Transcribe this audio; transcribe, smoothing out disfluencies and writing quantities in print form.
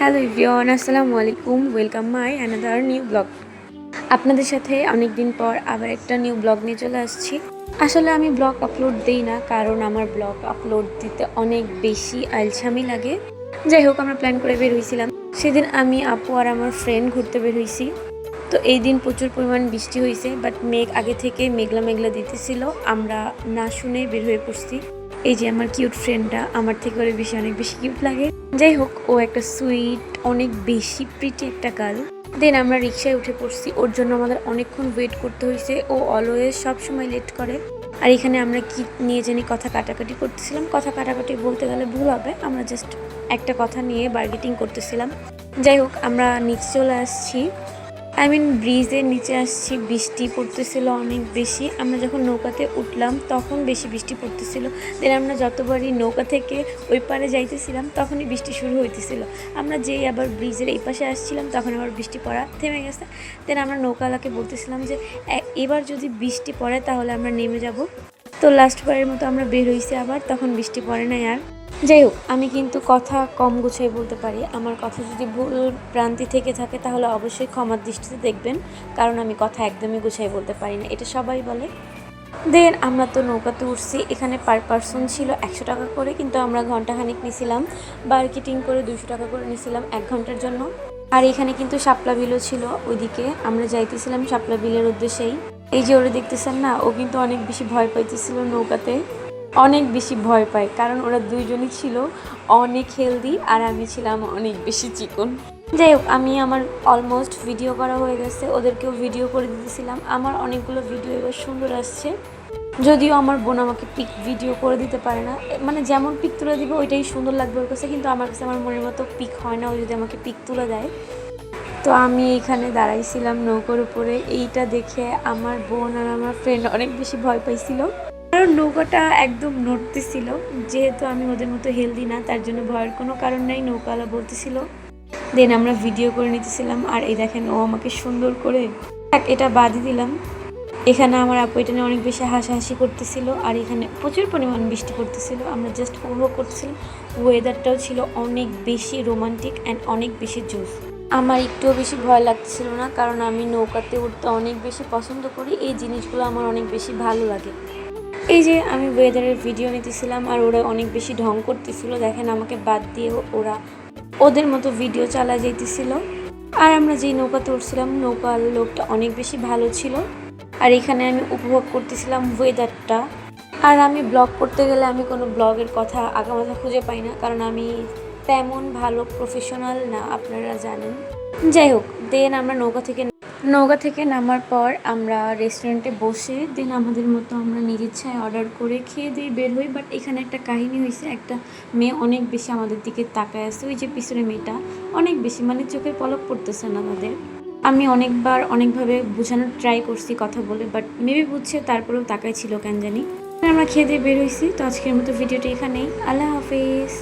Hello everyone, আসসালামু আলাইকুম। Welcome my another new blog. আপনাদের সাথে অনেক দিন পর আবার একটা নিউ ব্লগ নিয়ে চলে আসছি। আসলে আমি ব্লগ আপলোড দিই না, কারণ আমার ব্লগ আপলোড দিতে অনেক বেশি আলসামি লাগে। যাই হোক, আমরা প্ল্যান করে বের হয়েছিলাম। সেদিন আমি, আপু আর আমার ফ্রেন্ড ঘুরতে বের হয়েছি। তো এই দিন প্রচুর পরিমাণ বৃষ্টি হয়েছে, বাট মেঘ আগে থেকে মেঘলা মেঘলা দিতেছিল। আমরা না শুনেই বের হয়ে পড়ছি। এই যে আমার কিউট ফ্রেন্ডটা, আমার থেকে ওর বেশি অনেক বেশি কিউট লাগে। যাই হোক, ও একটা সুইট, অনেক বেশি প্রিটি একটা গার্ল। দেন আমরা রিক্সায় উঠে পড়ছি। ওর জন্য আমাদের অনেকক্ষণ ওয়েট করতে হয়েছে। ও অলওয়েজ সব সময় লেট করে। আর এখানে আমরা কি নিয়ে জানি কথা কাটাকাটি করতেছিলাম। কথা কাটাকাটি বলতে গেলে ভুল হবে, আমরা জাস্ট একটা কথা নিয়ে বার্গেটিং করতেছিলাম। যাই হোক, আমরা নিচে চলে আসছি, ব্রিজের নিচে আসছি। বৃষ্টি পড়তেছিল অনেক বেশি। আমরা যখন নৌকাতে উঠলাম তখন বেশি বৃষ্টি পড়তেছিল। দেন আমরা যতবারই নৌকা থেকে ওই পারে যাইতেছিলাম তখনই বৃষ্টি শুরু হইতেছিল। আমরা যেই আবার ব্রিজের এই পাশে আসছিলাম তখন আবার বৃষ্টি পড়া থেমে গেছে। দেন আমরা নৌকাওয়ালাকে বলতেছিলাম যে এবার যদি বৃষ্টি পড়ে তাহলে আমরা নেমে যাব। তো লাস্টবারের মতো আমরা বের হয়েছি আবার, তখন বৃষ্টি পড়ে নাই আর। যাই হোক, আমি কিন্তু কথা কম গুছাই বলতে পারি। আমার কথা যদি ভুল ভ্রান্তি থেকে থাকে তাহলে অবশ্যই ক্ষমার দৃষ্টিতে দেখবেন, কারণ আমি কথা একদমই গুছাই বলতে পারি না, এটা সবাই বলে। দেন আমরা তো নৌকাতে উঠছি। এখানে পার পারসন ছিল 100 টাকা করে, কিন্তু আমরা ঘন্টাখানিক নিয়েছিলাম। মার্কেটিং করে 200 টাকা করে নিয়েছিলাম 1 ঘন্টার জন্য। আর এখানে কিন্তু শাপলা বিলও ছিল ওইদিকে। আমরা যাইতেছিলাম শাপলা বিলের উদ্দেশ্যেই। এই যে ওরা দেখতেছেন না, ও কিন্তু অনেক বেশি ভয় পাইতেছিল নৌকাতে। অনেক বেশি ভয় পায়, কারণ ওরা দুইজনই ছিল অনেক হেলদি আর আমি ছিলাম অনেক বেশি চিকন। যাই হোক, আমি আমার অলমোস্ট ভিডিও করা হয়ে গেছে। ওদেরকেও ভিডিও করে দিতেছিলাম। আমার অনেকগুলো ভিডিও এবার সুন্দর আসছে, যদিও আমার বোন আমাকে পিক ভিডিও করে দিতে পারে না। মানে যেমন পিক তুলে দিবে ওইটাই সুন্দর লাগবে ওর কাছে, কিন্তু আমার কাছে আমার মনের মতো পিক হয় না ও যদি আমাকে পিক তুলে দেয়। তো আমি এইখানে দাঁড়াইছিলাম নৌকার উপরে। এইটা দেখে আমার বোন আর আমার ফ্রেন্ড অনেক বেশি ভয় পাইছিল, কারণ নৌকাটা একদম নড়তেছিল। যেহেতু আমি ওদের মতো হেলদি না, তার জন্য ভয়ের কোনো কারণ নেই, নৌকাওয়ালা বলতেছিল। দেন আমরা ভিডিও করে নিতেছিলাম। আর এই দেখেন, ও আমাকে সুন্দর করে এটা বাঁধি দিলাম। এখানে আমার আপু এটা নিয়ে অনেক বেশি হাসাহাসি করতেছিল। আর এখানে প্রচুর পরিমাণ বৃষ্টি পড়তেছিল। আমরা জাস্ট উপভোগ করতেছিলাম। ওয়েদারটাও ছিল অনেক বেশি রোমান্টিক অ্যান্ড অনেক বেশি জোস। আমার একটুও বেশি ভয় লাগছিল না, কারণ আমি নৌকাতে উঠতে অনেক বেশি পছন্দ করি। এই জিনিসগুলো আমার অনেক বেশি ভালো লাগে। এই যে আমি ওয়েদারের ভিডিও নিতেছিলাম আর ওরা অনেক বেশি ঢং করতেছিল। দেখেন, আমাকে বাদ দিয়ে ওরা ওদের মতো ভিডিও চালা যাইতেছিল। আর আমরা যেই নৌকাতে উঠছিলাম, নৌকার লোকটা অনেক বেশি ভালো ছিল। আর এখানে আমি উপভোগ করতেছিলাম ওয়েদারটা। আর আমি ব্লগ করতে গেলে আমি কোনো ব্লগের কথা আগামাথা খুঁজে পাই না, কারণ আমি তেমন ভালো প্রফেশনাল না, আপনারা জানেন। যাই হোক, দেন আমরা নৌকা থেকে নামার পর আমরা রেস্টুরেন্টে বসে দেন আমাদের মতো আমরা নিজের ইচ্ছায় অর্ডার করে খেয়ে দিয়ে বের হই। বাট এখানে একটা কাহিনী হয়েছে। একটা মেয়ে অনেক বেশি আমাদের দিকে তাকায় আছে। ওই যে পিছনে মেয়েটা অনেক বেশি, মানে চোখের পলক পড়তেছে না আমাদের। আমি অনেকবার অনেকভাবে বোঝানোর ট্রাই করছি কথা বলে, বাট মেবি বুঝছে, তারপরেও তাকাই ছিল কেন জানি। আমরা খেয়ে দিয়ে বের হয়েছি। তো আজকের মতো ভিডিওটি এখানেই। আল্লাহ হাফেজ।